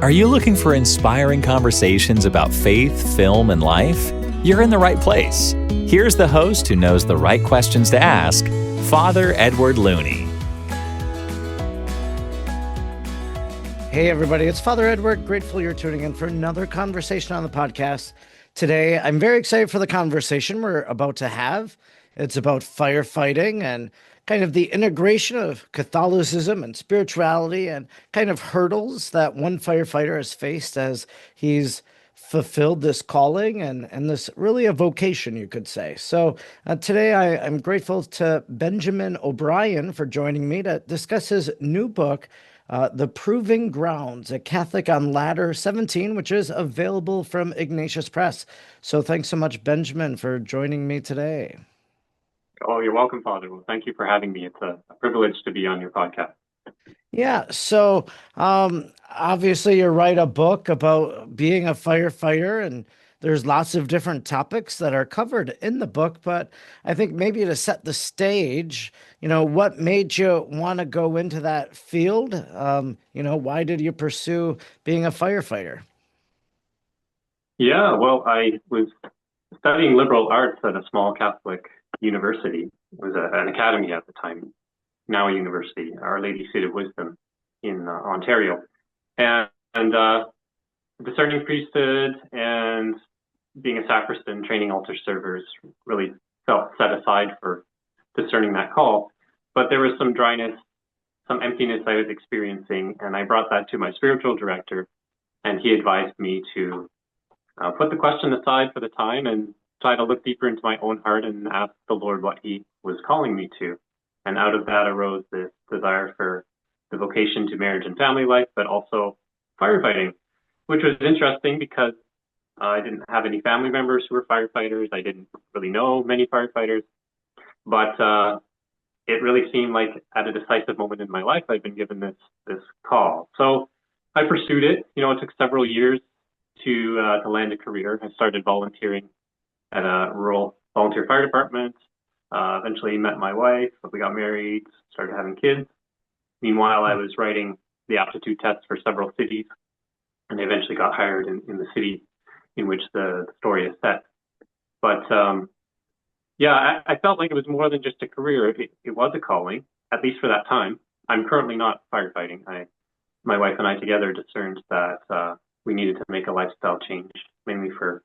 Are you looking for inspiring conversations about faith, film, and life? You're in the right place. Here's the host who knows the right questions to ask, Father Edward Looney. Hey everybody, it's Father Edward. Grateful you're tuning in for another conversation on the podcast. Today, I'm very excited for the conversation we're about to have. It's about firefighting and kind of the integration of Catholicism and spirituality and kind of hurdles that one firefighter has faced as he's fulfilled this calling and this really a vocation, you could say. So today I'm grateful to Benjamin O'Brien for joining me to discuss his new book, The Proving Grounds, a Catholic on Ladder 17, which is available from Ignatius Press. So thanks so much, Benjamin, for joining me today. Oh, you're welcome, Father. Well, thank you for having me. It's a privilege to be on your podcast. Yeah, so obviously you write a book about being a firefighter, and there's lots of different topics that are covered in the book, but I think maybe to set the stage, what made you want to go into that field? Why did you pursue being a firefighter? Yeah, well, I was studying liberal arts at a small Catholic university. It was an academy at the time, now a university, Our Lady Seat of Wisdom in Ontario. And discerning priesthood and being a sacristan, training altar servers, really felt set aside for discerning that call. But there was some dryness, some emptiness I was experiencing, and I brought that to my spiritual director, and he advised me to put the question aside for the time and try to look deeper into my own heart and ask the Lord what he was calling me to. And out of that arose this desire for the vocation to marriage and family life, but also firefighting, which was interesting because I didn't have any family members who were firefighters. I didn't really know many firefighters, but it really seemed like at a decisive moment in my life, I'd been given this call. So I pursued it. It took several years to land a career. I started volunteering at a rural volunteer fire department. Eventually met my wife. We got married, started having kids. Meanwhile, I was writing the aptitude tests for several cities, and I eventually got hired in the city in which the story is set. But I felt like it was more than just a career. It was a calling, at least for that time. I'm currently not firefighting. My wife and I together discerned that we needed to make a lifestyle change, mainly for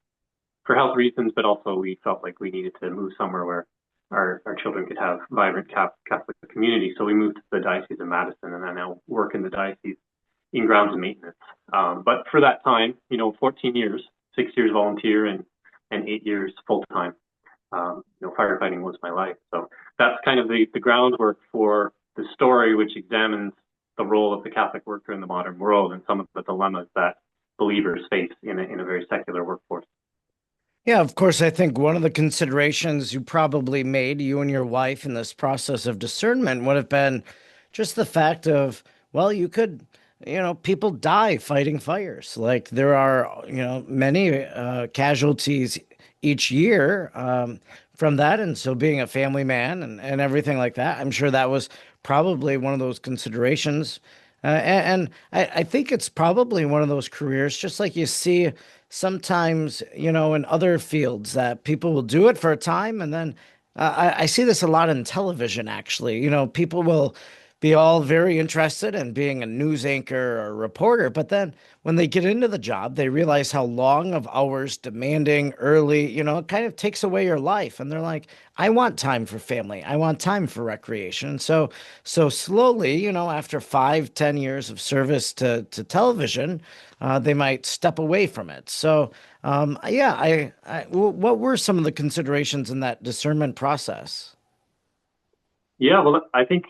health reasons, but also we felt like we needed to move somewhere where our children could have vibrant Catholic community. So we moved to the Diocese of Madison, and I now work in the diocese in grounds and maintenance. But for that time, 14 years, 6 years volunteer and 8 years full-time, firefighting was my life. So that's kind of the groundwork for the story, which examines the role of the Catholic worker in the modern world and some of the dilemmas that believers face in a very secular workforce. Yeah, of course, I think one of the considerations you probably made, you and your wife, in this process of discernment would have been just the fact of, well, you could, people die fighting fires. Like there are, many casualties each year from that. And so being a family man and everything like that, I'm sure that was probably one of those considerations. And I think it's probably one of those careers, just like you see sometimes, in other fields, that people will do it for a time. And then I see this a lot in television, actually. People will be all very interested in being a news anchor or a reporter. But then when they get into the job, they realize how long of hours, demanding, early, it kind of takes away your life. And they're like, I want time for family. I want time for recreation. And so slowly, after 5-10 years of service to television, they might step away from it. So, what were some of the considerations in that discernment process? Yeah, well, I think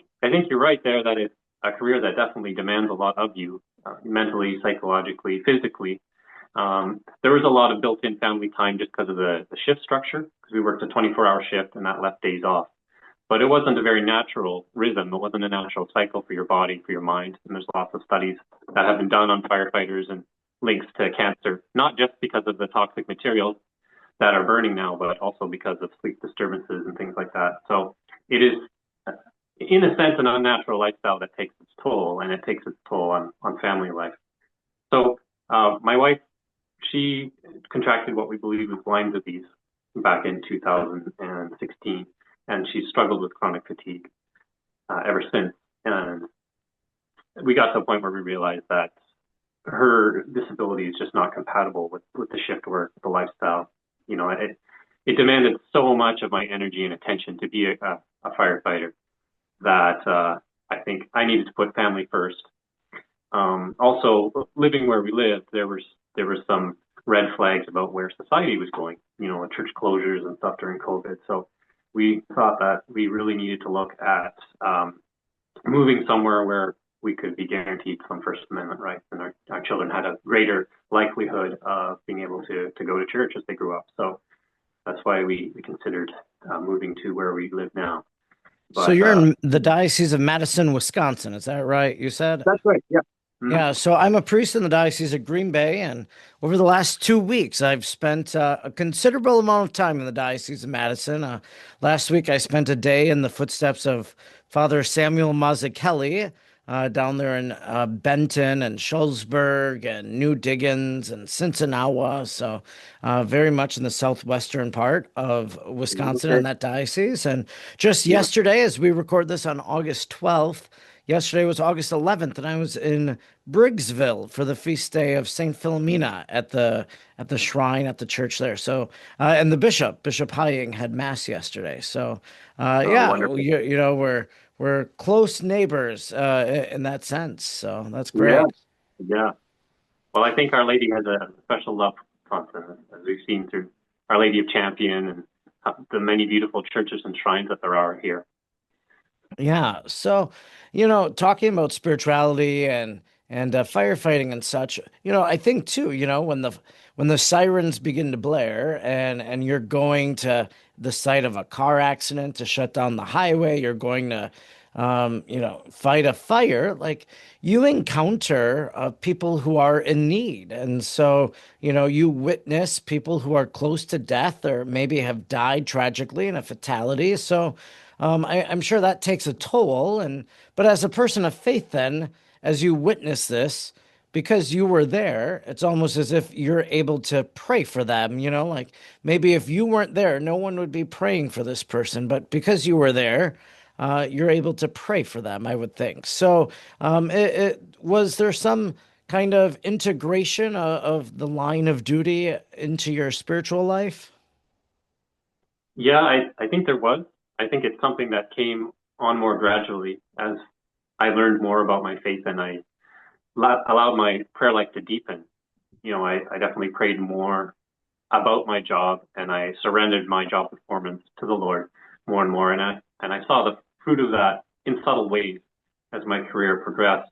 you're right there that it's a career that definitely demands a lot of you, mentally, psychologically, physically. There was a lot of built-in family time just because of the shift structure, because we worked a 24-hour shift and that left days off. But it wasn't a very natural rhythm. It wasn't a natural cycle for your body, for your mind. And there's lots of studies that have been done on firefighters and links to cancer, not just because of the toxic materials that are burning now, but also because of sleep disturbances and things like that. So it is, in a sense, an unnatural lifestyle that takes its toll, and it takes its toll on family life. So my wife, she contracted what we believe was Lyme disease back in 2016, and she's struggled with chronic fatigue ever since. And we got to a point where we realized that her disability is just not compatible with the shift work, the lifestyle. It demanded so much of my energy and attention to be a firefighter that I think I needed to put family first. Also, living where we lived, there were some red flags about where society was going. Church closures and stuff during COVID. So we thought that we really needed to look at moving somewhere where we could be guaranteed some First Amendment rights, and our children had a greater likelihood of being able to go to church as they grew up. So that's why we considered moving to where we live now. So But you're in the Diocese of Madison, Wisconsin. Is that right? You said? that's right. Yeah. Mhm. Yeah, so I'm a priest in the Diocese of Green Bay, and over the last 2 weeks, I've spent a considerable amount of time in the Diocese of Madison. Last week, I spent a day in the footsteps of Father Samuel Mazzucchelli down there in Benton and Schulzburg and New Diggins and Cincinnati. So, very much in the southwestern part of Wisconsin in Okay. that diocese. And just Yeah. yesterday, as we record this on August 12th, yesterday was August 11th, and I was in Briggsville for the feast day of Saint Philomena at the shrine at the church there. So, and the Bishop Hying, had mass yesterday. So, Oh, yeah, wonderful. we're close neighbors in that sense. So that's Yeah. great. Yeah. Well, I think Our Lady has a special love for Wisconsin, as we've seen through Our Lady of Champion and the many beautiful churches and shrines that there are here. Yeah. So, talking about spirituality and firefighting and such, I think too, when the sirens begin to blare and you're going to the site of a car accident to shut down the highway, you're going to fight a fire, like you encounter people who are in need. And so, you witness people who are close to death or maybe have died tragically in a fatality. So, I'm sure that takes a toll. But as a person of faith, then, as you witness this, because you were there, it's almost as if you're able to pray for them, like maybe if you weren't there, no one would be praying for this person. But because you were there, you're able to pray for them, I would think. So, was there some kind of integration of the line of duty into your spiritual life? Yeah, I think there was. I think it's something that came on more gradually as I learned more about my faith and I allowed my prayer life to deepen. I definitely prayed more about my job and I surrendered my job performance to the Lord more and more. And I saw the fruit of that in subtle ways as my career progressed.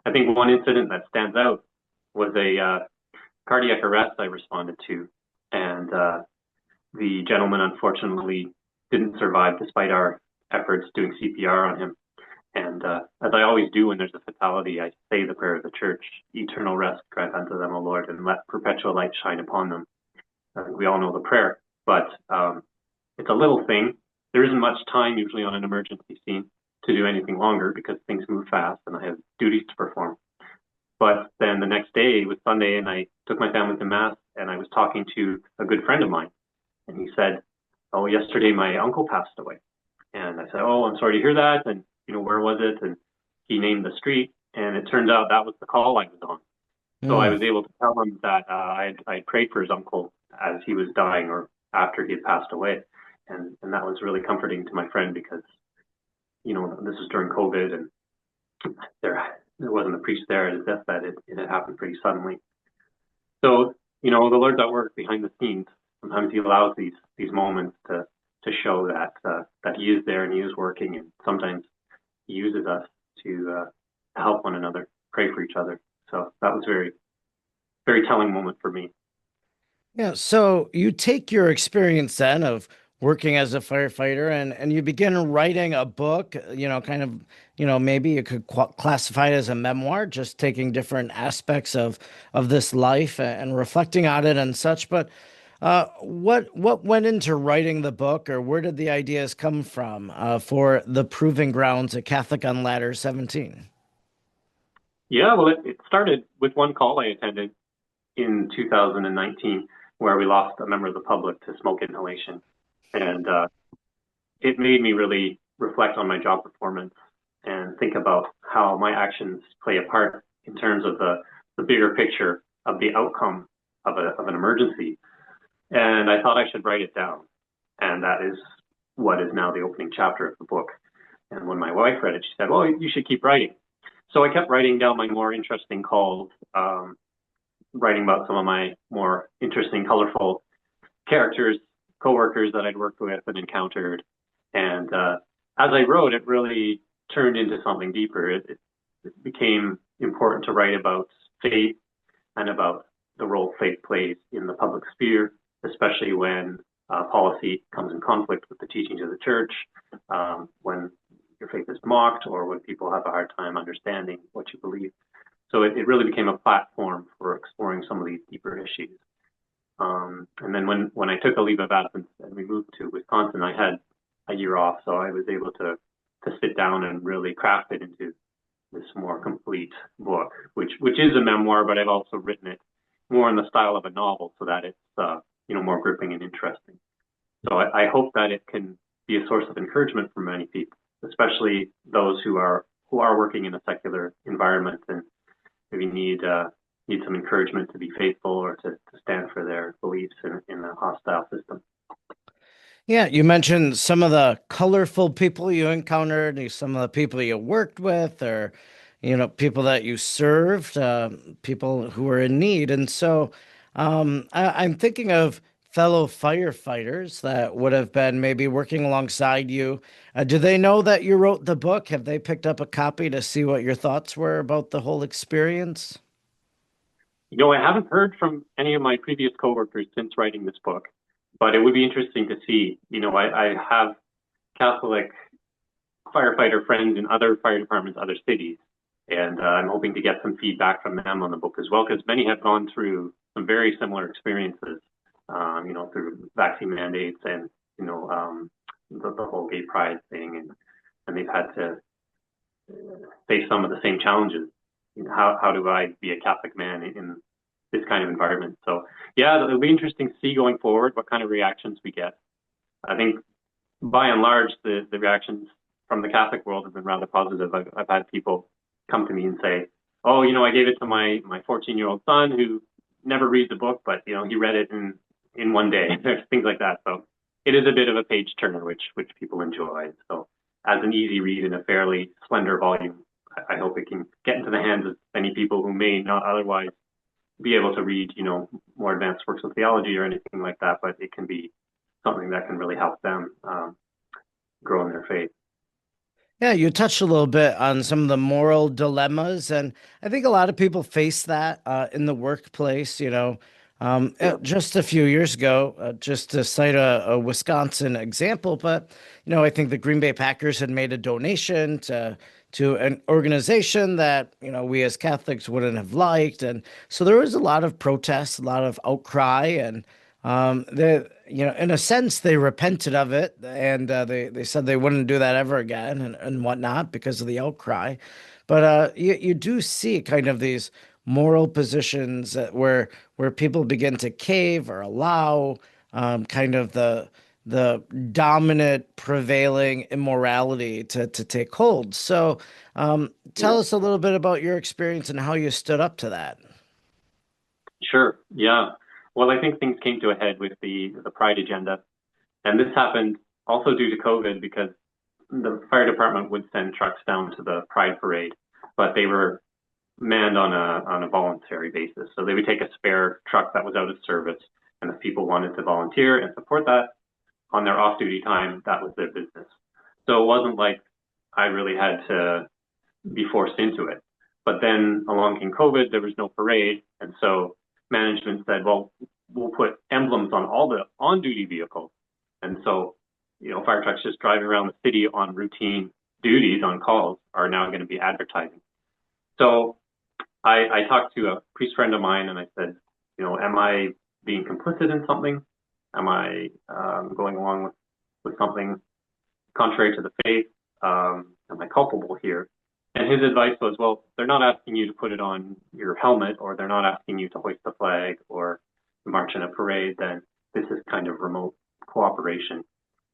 I think one incident that stands out was a cardiac arrest I responded to. And the gentleman unfortunately didn't survive despite our efforts doing CPR on him. And as I always do when there's a fatality, I say the prayer of the church: eternal rest grant unto them, O Lord, and let perpetual light shine upon them. We all know the prayer, but it's a little thing. There isn't much time usually on an emergency scene to do anything longer because things move fast and I have duties to perform. But then the next day was Sunday and I took my family to mass and I was talking to a good friend of mine and he said, "Oh, yesterday my uncle passed away." And I said, "Oh, I'm sorry to hear that. And, where was it?" And he named the street. And it turns out that was the call I was on. So I Hmm. was able to tell him that I had prayed for his uncle as he was dying or after he had passed away. And that was really comforting to my friend because, this was during COVID and there wasn't a priest there at his deathbed. It had happened pretty suddenly. So, the Lord's at work behind the scenes. Sometimes he allows these moments to show that he is there and he is working, and sometimes he uses us to help one another, pray for each other. So that was very, very telling moment for me. Yeah, so you take your experience then of working as a firefighter and you begin writing a book, kind of, maybe you could classify it as a memoir, just taking different aspects of this life and reflecting on it and such. But what went into writing the book, or where did the ideas come from for the Proving Grounds, a Catholic on Ladder 17? Yeah, well, it started with one call I attended in 2019 where we lost a member of the public to smoke inhalation. And it made me really reflect on my job performance and think about how my actions play a part in terms of the bigger picture of the outcome of an emergency. And I thought I should write it down. And that is what is now the opening chapter of the book. And when my wife read it, she said, well, you should keep writing. So I kept writing down my more interesting calls, writing about some of my more interesting, colorful characters, coworkers that I'd worked with and encountered. And as I wrote, it really turned into something deeper. It became important to write about faith and about the role faith plays in the public sphere, especially when policy comes in conflict with the teachings of the church, when your faith is mocked, or when people have a hard time understanding what you believe. So it really became a platform for exploring some of these deeper issues. And then when I took a leave of absence and we moved to Wisconsin, I had a year off, so I was able to sit down and really craft it into this more complete book, which is a memoir, but I've also written it more in the style of a novel so that it's more gripping and interesting. So I hope that it can be a source of encouragement for many people, especially those who are working in a secular environment and maybe need some encouragement to be faithful or to stand for their beliefs in a hostile system. Yeah, you mentioned some of the colorful people you encountered, some of the people you worked with, or people that you served, people who were in need. And so I'm thinking of fellow firefighters that would have been maybe working alongside you. Do they know that you wrote the book? Have they picked up a copy to see what your thoughts were about the whole experience? I haven't heard from any of my previous coworkers since writing this book, but it would be interesting to see. I have Catholic firefighter friends in other fire departments, other cities, and I'm hoping to get some feedback from them on the book as well, because many have gone through some very similar experiences, through vaccine mandates and, the whole gay pride thing, and they've had to face some of the same challenges. How do I be a Catholic man in this kind of environment? So yeah, it'll be interesting to see going forward what kind of reactions we get. I think by and large, the reactions from the Catholic world have been rather positive. I've had people come to me and say, oh, I gave it to my 14-year-old son who never reads a book, but he read it in one day, things like that. So it is a bit of a page turner, which people enjoy. So as an easy read in a fairly slender volume, I hope it can get into the hands of many people who may not otherwise be able to read, more advanced works of theology or anything like that, but it can be something that can really help them grow in their faith. Yeah, you touched a little bit on some of the moral dilemmas, and I think a lot of people face that in the workplace. Just a few years ago, just to cite a Wisconsin example, but I think the Green Bay Packers had made a donation to an organization that we as Catholics wouldn't have liked, and so there was a lot of protests, a lot of outcry, and in a sense, they repented of it, and they said they wouldn't do that ever again, and whatnot because of the outcry. But you do see kind of these moral positions where people begin to cave or allow kind of the dominant prevailing immorality to take hold. So tell us a little bit about your experience and how you stood up to that. Sure. Yeah. Well, I think things came to a head with the Pride agenda. And this happened also due to COVID because the fire department would send trucks down to the Pride parade, but they were manned on a voluntary basis. So they would take a spare truck that was out of service, and if people wanted to volunteer and support that on their off-duty time, that was their business. So it wasn't like I really had to be forced into it. But then along came COVID, there was no parade, and so management said, well, we'll put emblems on all the on-duty vehicles. And so, fire trucks just driving around the city on routine duties, on calls, are now going to be advertising. So I talked to a priest friend of mine and I said, am I being complicit in something? Am I going along with something contrary to the faith? Am I culpable here? And his advice was, well, they're not asking you to put it on your helmet, or they're not asking you to hoist the flag or march in a parade, then this is kind of remote cooperation.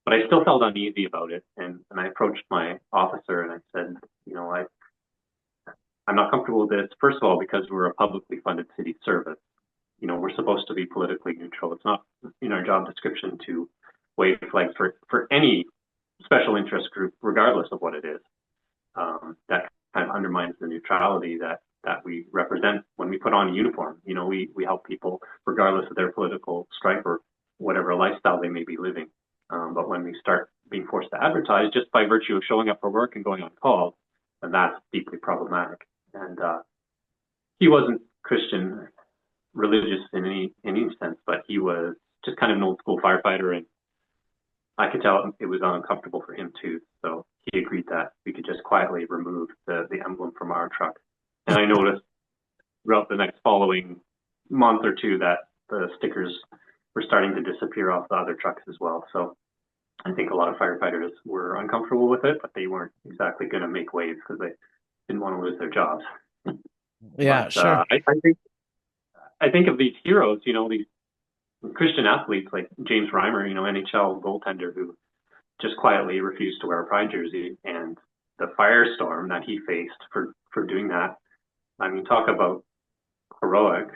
But I still felt uneasy about it. And I approached my officer and I said, I'm not comfortable with this. First of all, because we're a publicly funded city service. We're supposed to be politically neutral. It's not in our job description to wave flags for any special interest group, regardless of what it is. That kind of undermines the neutrality that we represent when we put on a uniform. We help people regardless of their political stripe or whatever lifestyle they may be living. But when we start being forced to advertise just by virtue of showing up for work and going on call, then that's deeply problematic. And he wasn't Christian, religious in any sense, but he was just kind of an old school firefighter, and I could tell it was uncomfortable for him too. So he agreed that we could just quietly remove the emblem from our truck. And I noticed throughout the next following month or two that the stickers were starting to disappear off the other trucks as well. So I think a lot of firefighters were uncomfortable with it, but they weren't exactly going to make waves because they didn't want to lose their jobs. Yeah, But, sure. I think of these heroes, these Christian athletes like James Reimer, NHL goaltender who just quietly refused to wear a pride jersey, and the firestorm that he faced for doing that. I mean, talk about heroic.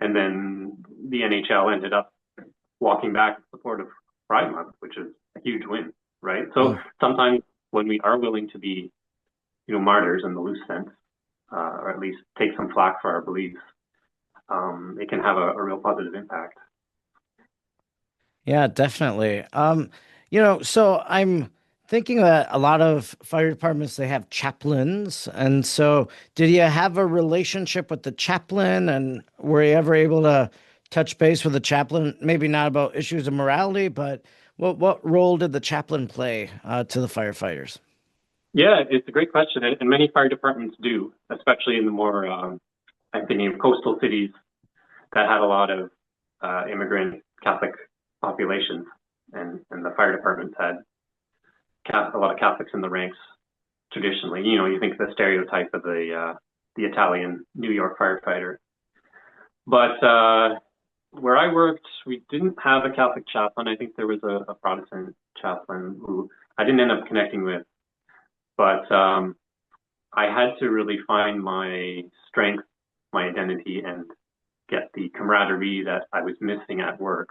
And then the NHL ended up walking back in support of Pride Month, which is a huge win, right? So sometimes when we are willing to be, martyrs in the loose sense, or at least take some flack for our beliefs, it can have a real positive impact. Yeah, definitely. So I'm thinking that a lot of fire departments, they have chaplains. And so did you have a relationship with the chaplain, and were you ever able to touch base with the chaplain? Maybe not about issues of morality, but what role did the chaplain play to the firefighters? Yeah, it's a great question. And many fire departments do, especially in the more, I'm thinking of coastal cities that had a lot of immigrant Catholic populations, and the fire departments had a lot of Catholics in the ranks traditionally. You think the stereotype of the Italian New York firefighter. But where I worked, we didn't have a Catholic chaplain. I think there was a Protestant chaplain who I didn't end up connecting with. But I had to really find my strength, my identity, and get the camaraderie that I was missing at work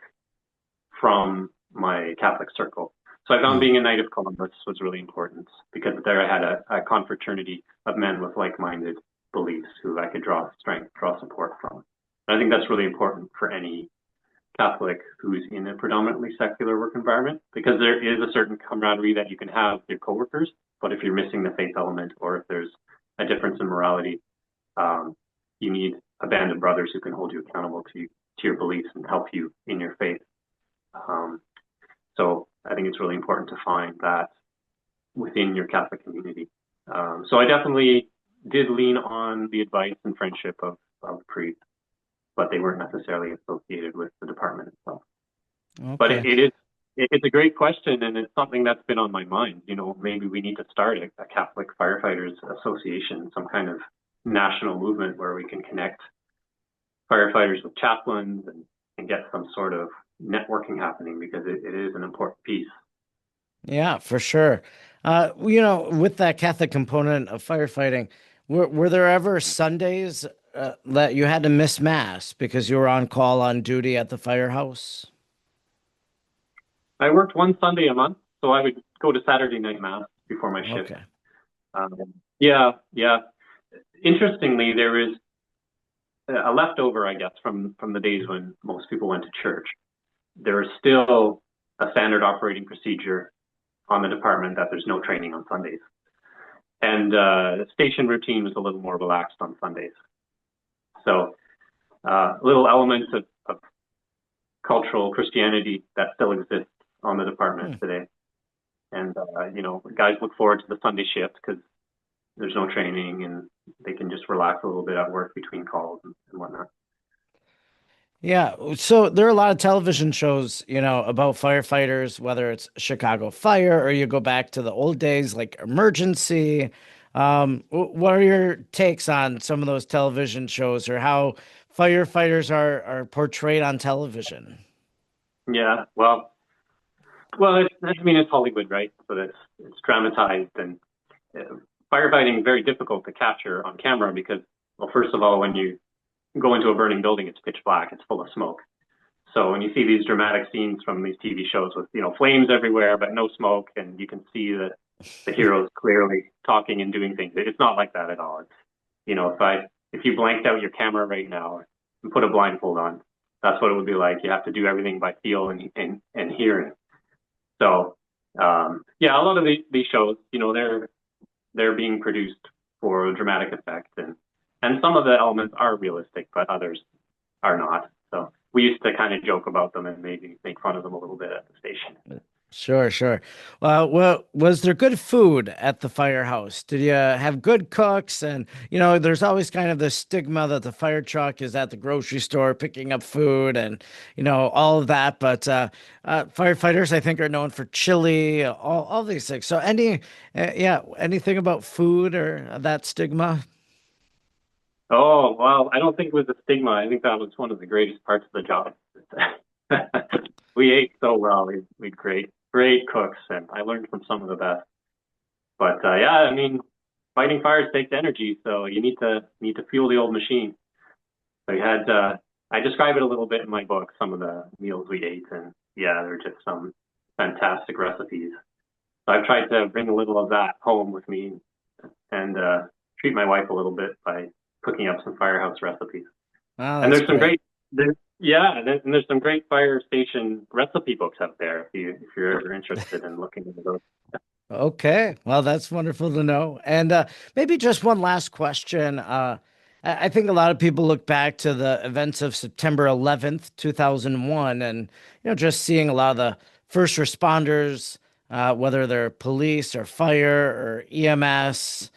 from my Catholic circle. So I found being a Knight of Columbus was really important, because there I had a confraternity of men with like-minded beliefs who I could draw strength, draw support from. And I think that's really important for any Catholic who's in a predominantly secular work environment, because there is a certain camaraderie that you can have with your coworkers, but if you're missing the faith element, or if there's a difference in morality, you need a band of brothers who can hold you accountable to your beliefs and help you in your faith. So I think it's really important to find that within your Catholic community. So I definitely did lean on the advice and friendship of priests, but they weren't necessarily associated with the department itself. Okay. But it's a great question, and it's something that's been on my mind. Maybe we need to start a Catholic Firefighters Association, some kind of national movement where we can connect firefighters with chaplains and get some sort of networking happening, because it is an important piece. Yeah, for sure. With that Catholic component of firefighting, were there ever Sundays that you had to miss mass because you were on call on duty at the firehouse? I worked one Sunday a month, so I would go to Saturday night mass before my shift. Okay. Yeah. Interestingly, there is a leftover, I guess, from the days when most people went to church. There is still a standard operating procedure on the department that there's no training on Sundays. And the station routine was a little more relaxed on Sundays. So little elements of cultural Christianity that still exists on the department today. And, guys look forward to the Sunday shift because there's no training and they can just relax a little bit at work between calls and whatnot. Yeah. So there are a lot of television shows, about firefighters, whether it's Chicago Fire or you go back to the old days like Emergency. What are your takes on some of those television shows or how firefighters are portrayed on television? Yeah, well, I mean, it's Hollywood, right? So it's dramatized, and uh, firefighting is very difficult to capture on camera because, well, first of all, when you go into a burning building, it's pitch black, it's full of smoke. So when you see these dramatic scenes from these TV shows with, flames everywhere but no smoke, and you can see the heroes clearly talking and doing things, it's not like that at all. It's, if you blanked out your camera right now and put a blindfold on, that's what it would be like. You have to do everything by feel and hearing. So yeah, a lot of these shows, they're being produced for dramatic effect, and some of the elements are realistic, but others are not. So we used to kind of joke about them and maybe make fun of them a little bit at the station. Sure, sure. Well, was there good food at the firehouse? Did you have good cooks? And, there's always kind of the stigma that the fire truck is at the grocery store picking up food and, all of that. But firefighters, I think, are known for chili, all these things. So, yeah, anything about food or that stigma? Oh, well, I don't think it was a stigma. I think that was one of the greatest parts of the job. We ate so well. We had great cooks, and I learned from some of the best. But yeah, I mean, fighting fires takes energy, so you need to fuel the old machine. So you had I describe it a little bit in my book, some of the meals we ate, and yeah, they're just some fantastic recipes. So I've tried to bring a little of that home with me and treat my wife a little bit by cooking up some firehouse recipes. Oh, And that's there's some great. great there's some great fire station recipe books out there if you're ever interested in looking into those. Okay. Well, that's wonderful to know. And maybe just one last question. I think a lot of people look back to the events of September 11th, 2001, and, just seeing a lot of the first responders, whether they're police or fire or EMS.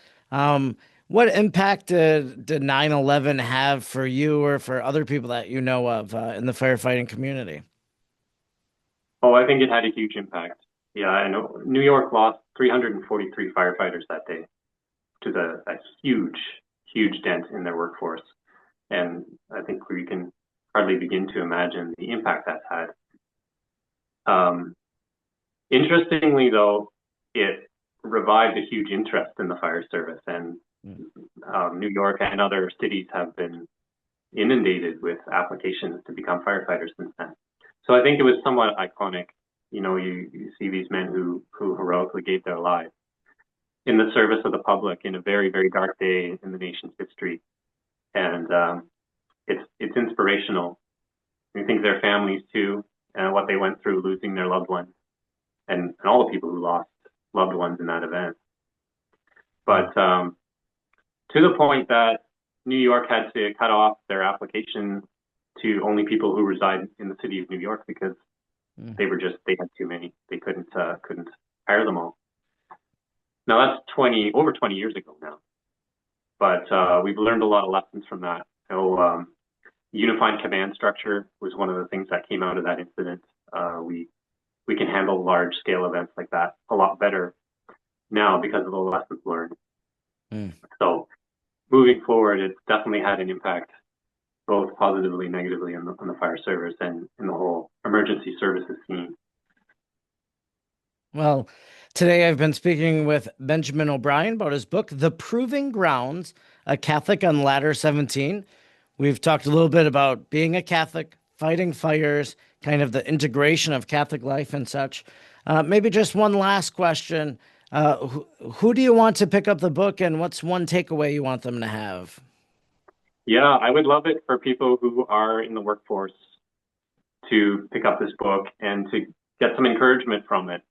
What impact did 9/11 have for you or for other people that you know of in the firefighting community? Oh, I think it had a huge impact. Yeah, I know New York lost 343 firefighters that day, which is a huge dent in their workforce. And I think we can hardly begin to imagine the impact that's had. Um, Interestingly, though, it revived a huge interest in the fire service, and Mm. New York and other cities have been inundated with applications to become firefighters since then. So I think it was somewhat iconic. You see these men who heroically gave their lives in the service of the public in a very, very dark day in the nation's history. And it's inspirational. I think their families too, and what they went through losing their loved ones, and all the people who lost loved ones in that event. Mm. But to the point that New York had to cut off their application to only people who reside in the city of New York because Mm. they had too many. They couldn't hire them all. Now that's over 20 years ago now, but we've learned a lot of lessons from that. So unified command structure was one of the things that came out of that incident. We can handle large scale events like that a lot better now because of the lessons learned. Mm. So moving forward, it's definitely had an impact, both positively and negatively, on the fire service and in the whole emergency services scene. Well, today I've been speaking with Benjamin O'Brien about his book, The Proving Grounds, A Catholic on Ladder 17. We've talked a little bit about being a Catholic, fighting fires, kind of the integration of Catholic life and such. Maybe just one last question. Who do you want to pick up the book, and what's one takeaway you want them to have? Yeah, I would love it for people who are in the workforce to pick up this book and to get some encouragement from it.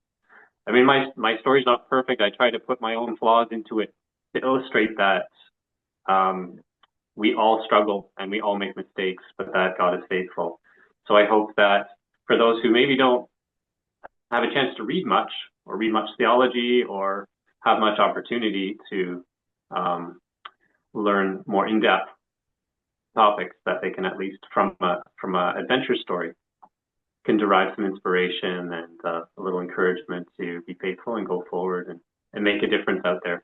I mean, my story's not perfect. I try to put my own flaws into it to illustrate that um, we all struggle and we all make mistakes, but that God is faithful. So I hope that for those who maybe don't have a chance to read much or read much theology or have much opportunity to um, learn more in-depth topics, that they can at least from a adventure story can derive some inspiration and a little encouragement to be faithful and go forward and make a difference out there.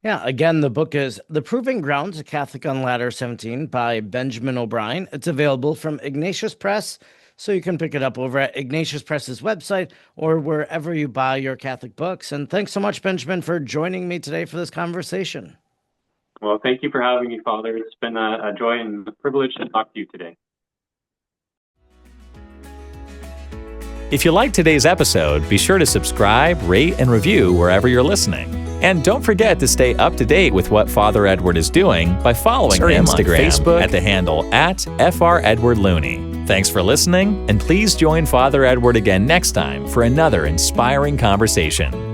Yeah, again, the book is The Proving Grounds, A Catholic on Ladder 17 by Benjamin O'Brien. It's available from Ignatius Press, so you can pick it up over at Ignatius Press's website or wherever you buy your Catholic books. And thanks so much, Benjamin, for joining me today for this conversation. Well, thank you for having me, Father. It's been a joy and a privilege to talk to you today. If you liked today's episode, be sure to subscribe, rate, and review wherever you're listening. And don't forget to stay up to date with what Father Edward is doing by following him on Facebook at the handle @FrEdwardLooney. Thanks for listening, and please join Father Edward again next time for another inspiring conversation.